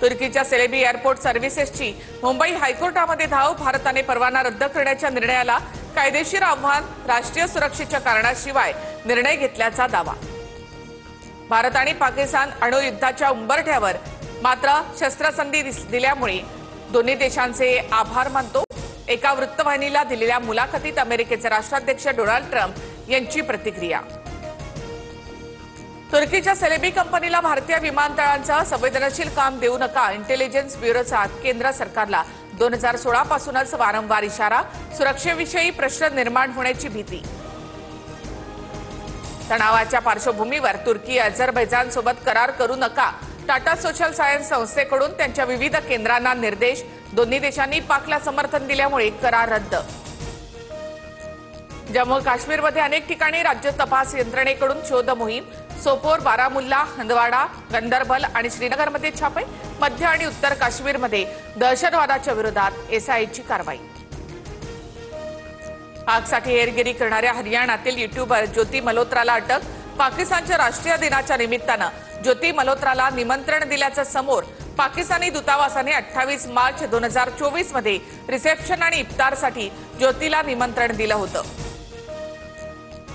तुर्कीच्या Celebi airport सर्व्हिसेसची Mumbai हायकोर्टामध्ये धाव. भारताने परवाना रद्द करण्याच्या निर्णयाला कायदेशीर आव्हान. राष्ट्रीय सुरक्षेच्या कारणाशिवाय निर्णय घेतल्याचा दावा. भारत आणि पाकिस्तान अणुयुद्धाच्या उंबरठ्यावर, मात्र शस्त्रसंधी दिल्यामुळे दोन्ही देशांचे आभार मानतो. एका वृत्तवाहिनीला दिलेल्या मुलाखतीत अमेरिकेचे राष्ट्राध्यक्ष डोनाल्ड ट्रम्प यांची प्रतिक्रिया. तुर्कीच्या सेलेबी कंपनीला भारतीय विमानतळांचं संवेदनशील काम देऊ नका. इंटेलिजन्स ब्युरोचा केंद्र सरकारला 2016 पासूनच वारंवार इशारा. सुरक्षेविषयी प्रश्न निर्माण होण्याची भीती. तणावाच्या पार्श्वभूमीवर तुर्की अझरबैजान सोबत करार करू नका. टाटा सोशल सायन्स संस्थेकडून त्यांच्या विविध केंद्रांना निर्देश. दोन्ही देशांनी पाकला समर्थन दिल्यामुळे करार रद्द. जम्मू काश्मीरमध्ये अनेक ठिकाणी राज्य तपास यंत्रणेकडून शोध मोहीम. सोपोर, बारामुल्ला, हंदवाडा, गंदरबल आणि श्रीनगरमध्ये छापे. मध्य आणि उत्तर काश्मीरमध्ये दहशतवादाच्या विरोधात एसआयची कारवाई. पाकसाठी हेरगिरी करणाऱ्या हरियाणातील युट्यूबर ज्योती मल्होत्राला अटक. पाकिस्तानच्या राष्ट्रीय दिनाच्या निमित्तानं ज्योती मल्होत्राला निमंत्रण दिल्याचं समोर. पाकिस्तानी दूतावासाने 28 मार्च 2024 मध्ये रिसेप्शन आणि इफ्तारसाठी ज्योतीला निमंत्रण दिलं होतं.